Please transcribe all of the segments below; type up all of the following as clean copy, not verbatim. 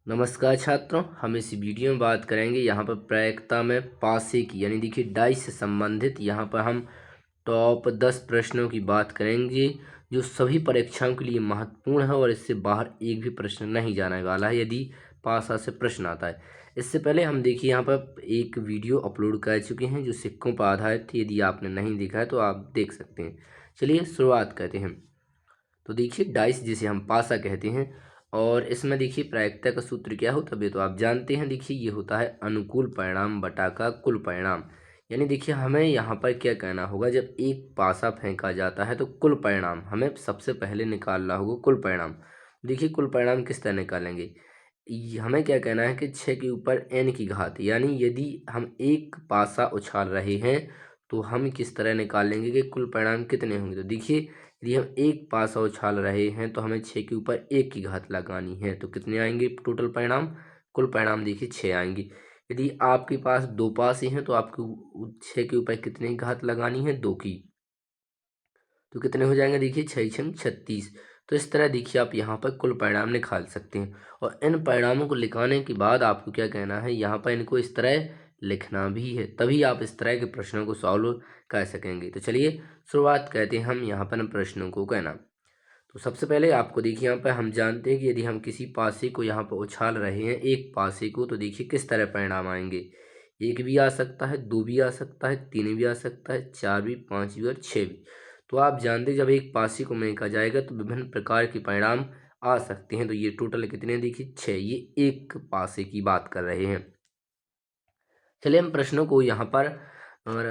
नमस्कार छात्रों, हम इस वीडियो में बात करेंगे यहाँ पर प्रायिकता में पासे की यानी देखिए डाइस से संबंधित यहाँ पर हम टॉप 10 प्रश्नों की बात करेंगे जो सभी परीक्षाओं के लिए महत्वपूर्ण है और इससे बाहर एक भी प्रश्न नहीं जाने वाला है यदि पासा से प्रश्न आता है। इससे पहले हम देखिए यहाँ पर एक वीडियो अपलोड कर चुके हैं जो सिक्कों पर आधारित थी। यदि आपने नहीं देखा है तो आप देख सकते हैं। चलिए शुरुआत करते हैं। तो देखिए डाइस जिसे हम पासा कहते हैं और इसमें देखिए प्रायिकता का सूत्र क्या होता है तो आप जानते हैं। देखिए ये होता है अनुकूल परिणाम बटा का कुल परिणाम। यानी देखिए हमें यहाँ पर क्या कहना होगा, जब एक पासा फेंका जाता है तो कुल परिणाम हमें सबसे पहले निकालना होगा। कुल परिणाम देखिए कुल परिणाम किस तरह निकालेंगे, हमें क्या कहना है कि 6 के ऊपर n की घात, यानी यदि हम एक पासा उछाल रहे हैं तो हम किस तरह निकालेंगे कि कुल परिणाम कितने होंगे। तो देखिए यदि हम एक पासा उछाल रहे हैं तो हमें 6 के ऊपर 1 की घात लगानी है तो कितने आएंगे टोटल परिणाम, कुल परिणाम देखिए 6 आएंगे। यदि आपके पास दो पासे हैं तो आपको 6 के ऊपर कितने की घात लगानी है, 2 की, तो कितने हो जाएंगे देखिए 6 6 36। तो इस तरह देखिए आप यहाँ पर कुल परिणाम निकाल सकते हैं और इन परिणामों को लिखवाने के बाद आपको क्या कहना है, यहाँ पर इनको इस तरह लिखना भी है, तभी आप इस तरह के प्रश्नों को सॉल्व कर सकेंगे। तो चलिए शुरुआत करते हैं हम यहाँ पर प्रश्नों को कहना। तो सबसे पहले आपको देखिए यहाँ पर हम जानते हैं कि यदि हम किसी पासे को यहाँ पर उछाल रहे हैं एक पासे को, तो देखिए किस तरह परिणाम आएंगे। एक भी आ सकता है, दो भी आ सकता है, तीन भी आ सकता है, चार भी, पाँच भी और छः भी। तो आप जानते हैं जब एक पासे को फेंका जाएगा तो विभिन्न प्रकार के परिणाम आ सकते हैं। तो ये टोटल कितने देखिए 6, ये एक पासे की बात कर रहे हैं। चलिए हम प्रश्नों को यहाँ पर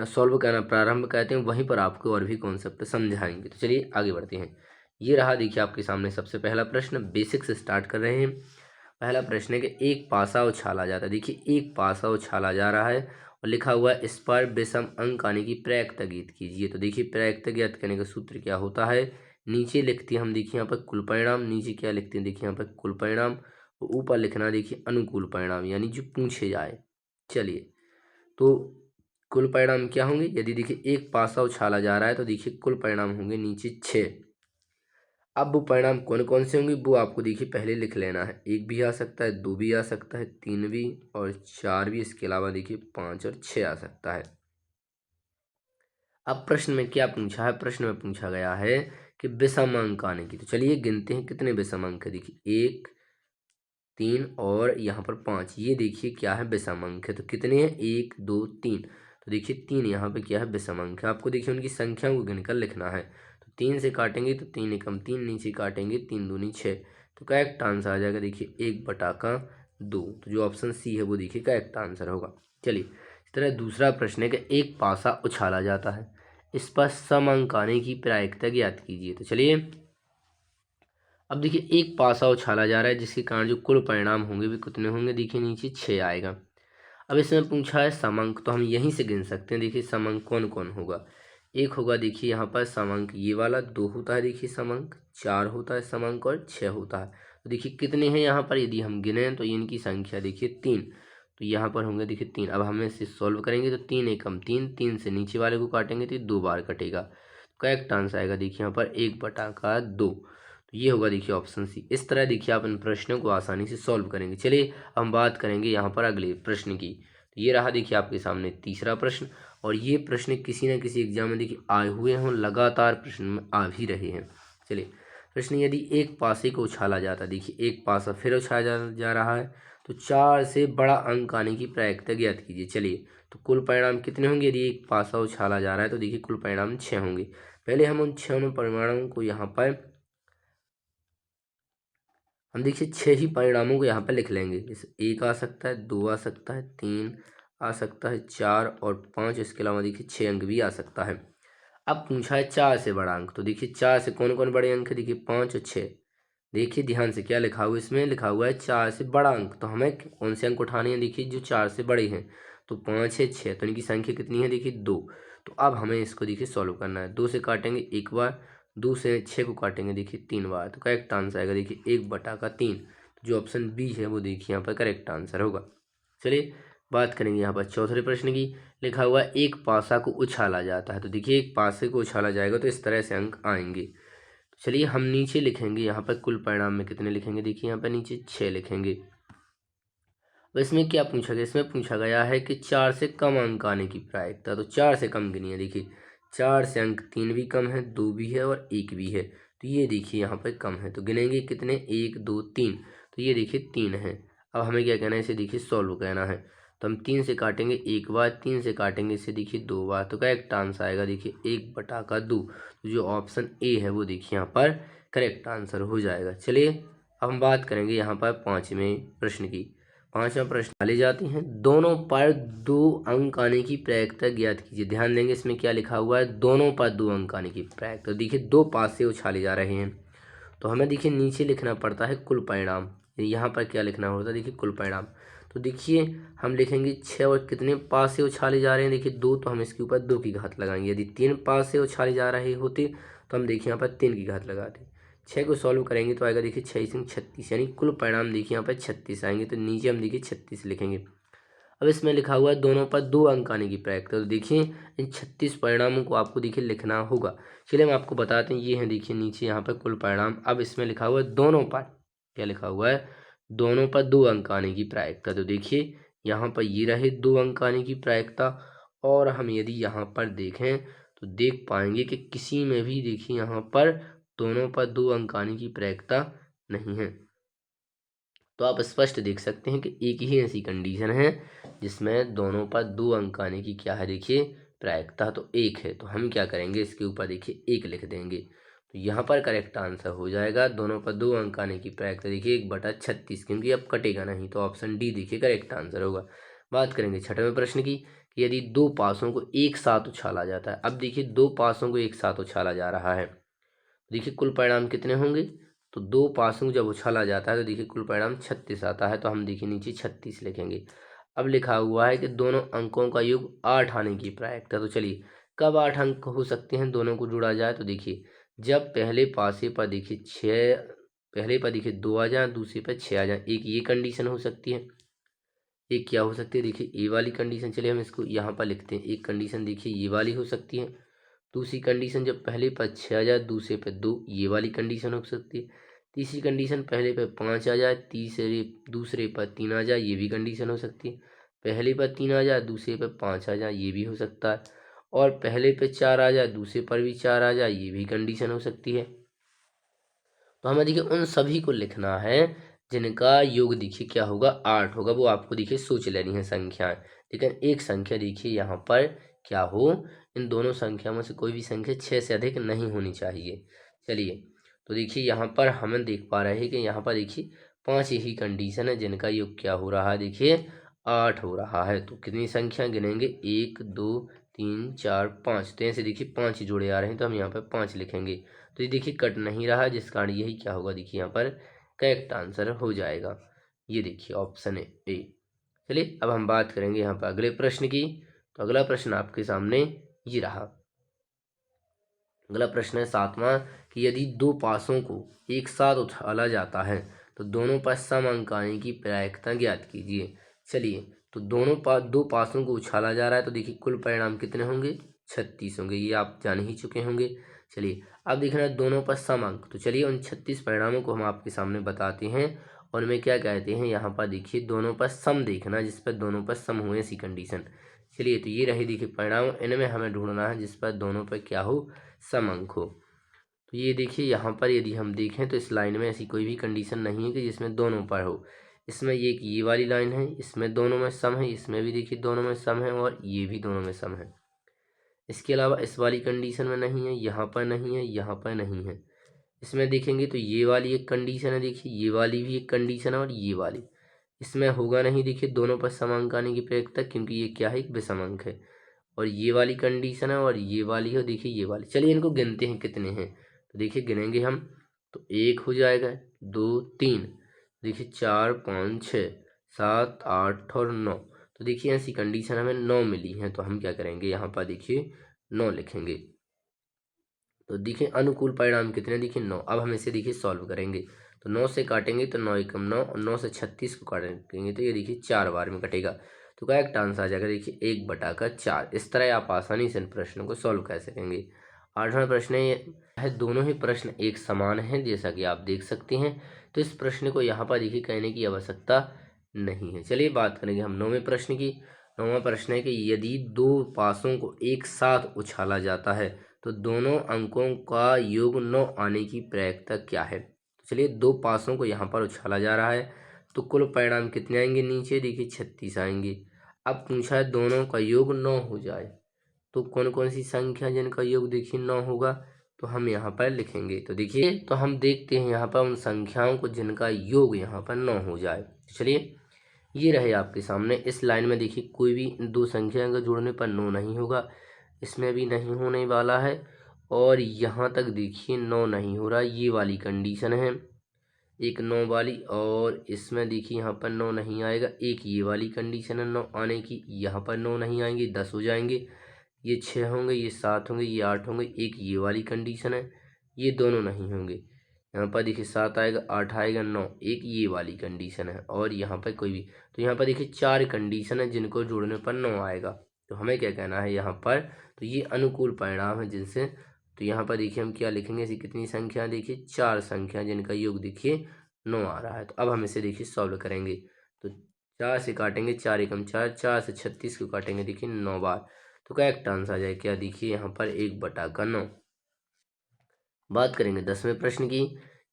सॉल्व करना प्रारंभ करते हैं, वहीं पर आपको और भी कॉन्सेप्ट समझाएंगे। तो चलिए आगे बढ़ते हैं। ये रहा देखिए आपके सामने सबसे पहला प्रश्न, बेसिक से स्टार्ट कर रहे हैं। पहला प्रश्न है कि एक पासा उछाला जाता है। देखिए एक पासा उछाला जा रहा है और लिखा हुआ है इस पर विषम अंक आने की प्रायिकता ज्ञात कीजिए। तो देखिए प्रायिकता ज्ञात करने का सूत्र क्या होता है, नीचे लिखते हैं हम देखिए यहाँ पर कुल परिणाम, नीचे क्या लिखते हैं देखिए यहाँ पर कुल परिणाम, और ऊपर लिखना देखिए अनुकूल परिणाम यानी जो पूछे जाए। चलिए तो कुल परिणाम क्या होंगे, यदि देखिए एक पासा उछाला जा रहा है तो देखिए कुल परिणाम होंगे नीचे 6। अब वो परिणाम कौन कौन से होंगे वो आपको देखिए पहले लिख लेना है। एक भी आ सकता है, दो भी आ सकता है, तीन भी और चार भी, इसके अलावा देखिए 5 और 6 आ सकता है। अब प्रश्न में क्या पूछा है, प्रश्न में पूछा गया है कि विषम अंक आने की। तो चलिए गिनते हैं कितने विषम अंक है। देखिए 1 3 और यहाँ पर 5, ये देखिए क्या है विषम अंक है। तो कितने हैं, 1 2 3। तो देखिए 3 यहाँ पे क्या है विषम अंक है। आपको देखिए उनकी संख्या को गिनकर लिखना है। तो 3 से काटेंगे तो 3 एकम 3, नीचे काटेंगे 3 दूनी 6। तो करेक्ट आंसर आ जाएगा देखिए 1/2। तो जो ऑप्शन सी है वो देखिए करेक्ट आंसर होगा। चलिए इस तरह दूसरा प्रश्न है कि एक पासा उछाला जाता है, इस पर सम अंक आने की प्रायिकता ज्ञात कीजिए। तो चलिए अब देखिए एक पासा उछाला जा रहा है जिसके कारण जो कुल परिणाम होंगे वे कितने होंगे, देखिए नीचे 6 आएगा। अब इसमें पूछा है समंक, तो हम यहीं से गिन सकते हैं। देखिए समंक कौन कौन होगा, एक होगा देखिए यहाँ पर समंक ये वाला, दो होता है देखिए समंक, चार होता है समंक और 6 होता है। तो देखिए कितने हैं यहाँ पर, यदि हम गिने तो इनकी संख्या देखिए 3। तो यहाँ पर होंगे देखिए 3। अब हमें इसे सॉल्व करेंगे तो 3 एकम 3, 3 से नीचे वाले को काटेंगे तो ये 2 बार कटेगा। करेक्ट आंसर आएगा देखिए यहाँ पर 1/2। तो ये होगा देखिए ऑप्शन सी। इस तरह देखिए आप इन प्रश्नों को आसानी से सॉल्व करेंगे। चलिए हम बात करेंगे यहाँ पर अगले प्रश्न की। तो ये रहा देखिए आपके सामने तीसरा प्रश्न, और ये प्रश्न किसी न किसी एग्जाम में देखिए आए हुए हों, लगातार प्रश्न में आ भी रहे हैं। चलिए प्रश्न, यदि एक पासे को उछाला जाता है, देखिए एक पासा फिर उछाला जा रहा है तो 4 से बड़ा अंक आने की प्रायिकता ज्ञात कीजिए। चलिए तो कुल परिणाम कितने होंगे, यदि एक पासा उछाला जा रहा है तो देखिए कुल परिणाम 6 होंगे। पहले हम उन 6 परिणामों को यहाँ पर हम देखिए 6 ही परिणामों को यहाँ पर लिख लेंगे। जैसे एक आ सकता है, दो आ सकता है, तीन आ सकता है, चार और 5, इसके अलावा देखिए 6 अंक भी आ सकता है। अब पूछा है 4 से बड़ा अंक, तो देखिए 4 से कौन कौन बड़े अंक है, देखिए 5 और 6। देखिए ध्यान से क्या लिखा हुआ है, इसमें लिखा हुआ है 4 से बड़ा अंक, तो हमें कौन से अंक उठाने हैं, देखिए जो 4 से बड़े हैं। तो 5 है 6, तो इनकी संख्या कितनी है, देखिए 2। तो अब हमें इसको देखिए सॉल्व करना है। 2 से काटेंगे एक बार, 2 से 6 को काटेंगे देखिए 3 बार। तो करेक्ट आंसर आएगा देखिए 1/3। तो जो ऑप्शन बी है वो देखिए यहाँ पर करेक्ट आंसर होगा। चलिए बात करेंगे यहाँ पर चौथे प्रश्न की। लिखा हुआ है एक पासा को उछाला जाता है। तो देखिए एक पासे को उछाला जाएगा तो इस तरह से अंक आएंगे। चलिए हम नीचे लिखेंगे यहाँ पर कुल परिणाम में कितने लिखेंगे, देखिए यहाँ पर नीचे 6 लिखेंगे। अब इसमें क्या पूछा गया, इसमें पूछा गया है कि 4 से कम अंक आने की प्रायिकता। तो 4 से कम गिनिए। देखिए 4 से अंक 3 भी कम है, 2 भी है और 1 भी है। तो ये देखिए यहाँ पर कम है, तो गिनेंगे कितने, 1 2 3। तो ये देखिए 3 है। अब हमें क्या कहना है, इसे देखिए सॉल्व कहना है। तो हम 3 से काटेंगे 1 बार, 3 से काटेंगे इसे देखिए 2 बार। तो करेक्ट आंसर आएगा देखिए 1/2। तो जो ऑप्शन ए है वो देखिए यहाँ पर करेक्ट आंसर हो जाएगा। चलिए अब हम बात करेंगे यहाँ पर 5वें प्रश्न की। 5वां प्रश्न डाले जाते हैं, दोनों पर 2 अंक आने की प्रायिकता ज्ञात कीजिए। ध्यान देंगे इसमें क्या लिखा हुआ है, दोनों पर 2 अंक आने की प्रायिकता। देखिए 2 पास से उछाले जा रहे हैं, तो हमें देखिए नीचे लिखना पड़ता है कुल परिणाम। यहाँ पर क्या लिखना होता है, देखिए कुल परिणाम। तो देखिए हम लिखेंगे 6 और कितने पास से उछाले जा रहे हैं, देखिए 2, तो हम इसके ऊपर 2 की घात लगाएंगे। यदि 3 पास से उछाले जा रहे होते तो हम देखिए यहाँ पर 3 की घात लगाते। 6 को सॉल्व करेंगे तो आएगा देखिए 6 से 36, यानी कुल परिणाम देखिए यहाँ पर 36 आएंगे। तो नीचे हम देखिए 36 लिखेंगे। अब इसमें लिखा हुआ है दोनों पर 2 अंक आने की प्रायिकता। तो देखिए इन 36 परिणामों को आपको देखिए लिखना होगा। चलिए हम आपको बताते हैं, ये हैं देखिए नीचे यहाँ पर कुल परिणाम। अब इसमें लिखा हुआ है दोनों पर, क्या लिखा हुआ है, दोनों पर 2 अंक आने की प्रायिकता। तो देखिए यहाँ पर ये रहे 2 अंक आने की प्रायिकता, और हम यदि यहाँ पर देखें तो देख पाएंगे कि किसी में भी देखिए यहाँ पर दोनों पर 2 अंक आने की प्रायिकता नहीं है। तो आप स्पष्ट देख सकते हैं कि एक ही ऐसी कंडीशन है जिसमें दोनों पर 2 अंक आने की क्या है, देखिए प्रायिकता तो 1 है। तो हम क्या करेंगे, इसके ऊपर देखिए 1 लिख देंगे। तो यहाँ पर करेक्ट आंसर हो जाएगा दोनों पर 2 अंक आने की प्रायिकता देखिए 1/36, क्योंकि अब कटेगा नहीं। तो ऑप्शन डी देखिए करेक्ट आंसर होगा। बात करेंगे 6वें प्रश्न की, कि यदि 2 पासों को एक साथ उछाला जाता है। अब देखिए 2 पासों को एक साथ उछाला जा रहा है, देखिए कुल परिणाम कितने होंगे। तो 2 पासों को जब उछाला जाता है तो देखिए कुल परिणाम 36 आता है। तो हम देखिए नीचे 36 लिखेंगे। अब लिखा हुआ है कि दोनों अंकों का योग 8 आने की प्रायिकता। तो चलिए कब 8 अंक हो सकते हैं दोनों को जोड़ा जाए। तो देखिए जब पहले पासे पर देखिए 6, पहले पर देखिए 2 आ जाए, दूसरे पर 6 आ जाए। एक ये कंडीशन हो सकती है, एक क्या हो सकती है, देखिए ए वाली कंडीशन। चलिए हम इसको यहाँ पर लिखते हैं। एक कंडीशन देखिए ये वाली हो सकती है। दूसरी कंडीशन जब पहले पर 6 आ जाए, दूसरे पर 2, ये वाली कंडीशन हो सकती है। तीसरी कंडीशन पहले पर 5 आ जाए, तीसरे दूसरे पर 3 आ जाए, ये भी कंडीशन हो सकती है। पहले पर 3 आ जाए, दूसरे पर 5 आ जाए, ये भी हो सकता है। और पहले पर 4 आ जाए, दूसरे पर भी 4 आ जाए, ये भी कंडीशन हो सकती है। तो हमें देखिए उन सभी को लिखना है जिनका योग देखिए क्या होगा, 8 होगा। वो आपको देखिए सोच लेनी है संख्याएं, लेकिन एक संख्या देखिए यहाँ पर क्या हो, इन दोनों संख्या में से कोई भी संख्या 6 से अधिक नहीं होनी चाहिए। चलिए तो देखिए यहाँ पर हम देख पा रहे हैं कि यहाँ पर देखिए 5 ही कंडीशन है जिनका योग क्या हो रहा है, देखिए 8 हो रहा है। तो कितनी संख्या गिनेंगे, 1 2 3 4 5। तो ऐसे देखिए 5 जोड़े आ रहे हैं, तो हम यहाँ पर 5 लिखेंगे। तो ये देखिए कट नहीं रहा, जिस कारण यही क्या होगा, देखिए यहाँ पर करेक्ट आंसर हो जाएगा। ये देखिए ऑप्शन है ए। चलिए अब हम बात करेंगे यहाँ पर अगले प्रश्न की। तो अगला प्रश्न आपके सामने ये रहा। अगला प्रश्न है 7वां, कि यदि 2 पासों को एक साथ उछाला जाता है तो दोनों पर सम अंक आने की प्रायिकता ज्ञात कीजिए। चलिए तो 2 पासों को उछाला जा रहा है, तो देखिए कुल परिणाम कितने होंगे, 36 होंगे। ये आप जान ही चुके होंगे। चलिए अब देखना है दोनों पर सम अंक। तो चलिए उन 36 परिणामों को हम आपके सामने बताते हैं, और उनमें क्या कहते हैं। यहाँ पर देखिए दोनों पर सम देखना, जिस पर दोनों पर सम हुए ऐसी कंडीशन। चलिए तो ये रही देखिए परिणाम, इनमें हमें ढूंढना है जिस पर दोनों पर क्या हो, सम अंक हो। तो ये देखिए यहाँ पर यदि हम देखें तो इस लाइन में ऐसी कोई भी कंडीशन नहीं है कि जिसमें दोनों पर हो। इसमें ये वाली लाइन है, इसमें दोनों में सम है, इसमें भी देखिए दोनों में सम है, और ये भी दोनों में सम है। इसके अलावा इस वाली कंडीशन में नहीं है, यहाँ पर नहीं है, यहाँ पर नहीं है। इसमें देखेंगे तो ये वाली एक कंडीशन है, देखिए ये वाली भी एक कंडीशन है, और ये वाली इसमें होगा नहीं। देखिए दोनों पर सम अंक आने की प्रयोक्ता, क्योंकि ये क्या है, एक विषम अंक है। और ये वाली कंडीशन है, और ये वाली है, देखिए ये वाली। चलिए इनको गिनते हैं कितने हैं। तो देखिए गिनेंगे हम, तो 1 हो जाएगा, 2 3, देखिए 4 5 6 7 8 और 9। तो देखिए ऐसी कंडीशन हमें 9 मिली है। तो हम क्या करेंगे, यहाँ पर देखिए 9 लिखेंगे। तो देखिए अनुकूल परिणाम कितने, देखिए 9। अब हम इसे देखिए सॉल्व करेंगे। तो 9 से काटेंगे तो 9 एकम 9, और 9 से 36 को काटेंगे तो ये देखिए 4 बार में कटेगा। तो करेक्ट आंसर आ जाएगा देखिए 1/4। इस तरह आप आसानी से इन प्रश्नों को सॉल्व कर सकेंगे। 8वां प्रश्न है, दोनों ही प्रश्न एक समान हैं जैसा कि आप देख सकते हैं। तो इस प्रश्न को यहाँ पर देखिए कहने की आवश्यकता नहीं है। चलिए बात करेंगे हम 9वें प्रश्न की। 9वां प्रश्न है कि यदि दो पासों को एक साथ उछाला जाता है तो दोनों अंकों का योग 9 आने की प्रायिकता क्या है। तो चलिए दो पासों को यहाँ पर उछाला जा रहा है तो कुल परिणाम कितने आएंगे, नीचे देखिए 36 आएंगे। अब पूछा है दोनों का योग 9 हो जाए तो कौन कौन सी संख्या जिनका योग देखिए 9 होगा, तो हम यहाँ पर लिखेंगे। तो देखिए तो हम देखते हैं यहाँ पर उन संख्याओं को जिनका योग यहाँ पर 9 हो जाए। तो चलिए ये रहे आपके सामने। इस लाइन में देखिए कोई भी दो संख्या का जोड़ने पर 9 नहीं होगा, इसमें भी नहीं होने वाला है, और यहाँ तक देखिए 9 नहीं हो रहा, ये वाली कंडीशन है एक 9 वाली, और इसमें देखिए यहाँ पर 9 नहीं आएगा, एक ये वाली कंडीशन है 9 आने की, यहाँ पर 9 नहीं आएंगे, 10 हो जाएंगे, ये 6 होंगे, ये 7 होंगे, ये 8 होंगे, एक ये वाली कंडीशन है, ये दोनों नहीं होंगे। यहाँ पर देखिए 7 आएगा, 8 आएगा, 9, एक ये वाली कंडीशन है, और यहाँ पर कोई भी। तो यहाँ पर देखिए 4 कंडीशन है जिनको जोड़ने पर 9 आएगा। तो हमें क्या कहना है यहाँ पर, तो ये अनुकूल परिणाम है जिनसे। तो यहाँ पर देखिए हम क्या लिखेंगे, ऐसी कितनी संख्या देखिए 4 संख्या जिनका योग देखिए 9 आ रहा है। तो अब हम इसे देखिए सॉल्व करेंगे। तो 4 से काटेंगे, 4 एकम 4, 4 से 36 को काटेंगे देखिए 9 बार, तो करेक्ट आंसर आ जाए क्या, देखिए यहाँ पर 1/9। बात करेंगे 10वें प्रश्न की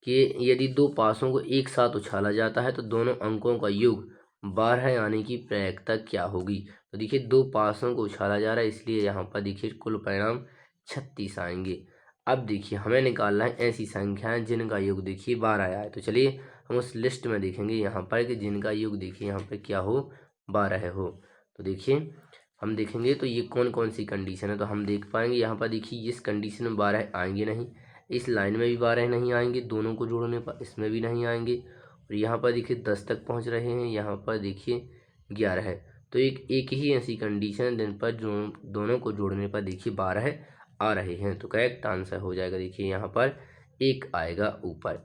कि यदि दो पासों को एक साथ उछाला जाता है तो दोनों अंकों का योग 12 आने की प्रायिकता क्या होगी। तो देखिए दो पासों को उछाला जा रहा है, इसलिए यहाँ पर देखिए कुल परिणाम 36 आएंगे। अब देखिए हमें निकालना है ऐसी संख्याएं जिनका योग देखिए 12 आया है। तो चलिए हम उस लिस्ट में देखेंगे यहाँ पर कि जिनका योग देखिए यहाँ पर क्या हो, 12 हो। तो देखिए हम देखेंगे तो ये कौन कौन सी कंडीशन है, तो हम देख पाएंगे यहाँ पर देखिए इस कंडीशन में 12 आएंगे नहीं, इस लाइन में भी 12 नहीं आएंगे, दोनों को जोड़ने पर इसमें भी नहीं आएंगे, और यहाँ पर देखिए 10 तक पहुँच रहे हैं, यहाँ पर देखिए 11 है। तो एक ही ऐसी कंडीशन है जिन पर दोनों को जोड़ने पर देखिए 12 आ रहे हैं। तो करेक्ट आंसर हो जाएगा देखिए यहाँ पर 1 आएगा ऊपर।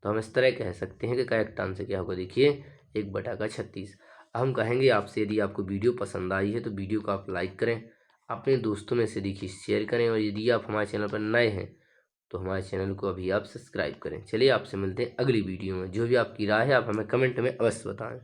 तो हम इस तरह कह सकते हैं कि करेक्ट आंसर क्या होगा, देखिए 1/36। हम कहेंगे आपसे यदि आपको वीडियो पसंद आई है तो वीडियो को आप लाइक करें, अपने दोस्तों में से देखिए शेयर करें, और यदि आप हमारे चैनल पर नए हैं तो हमारे चैनल को अभी आप सब्सक्राइब करें। चलिए आपसे मिलते हैं अगली वीडियो में। जो भी आपकी राय है आप हमें कमेंट में अवश्य बताएं।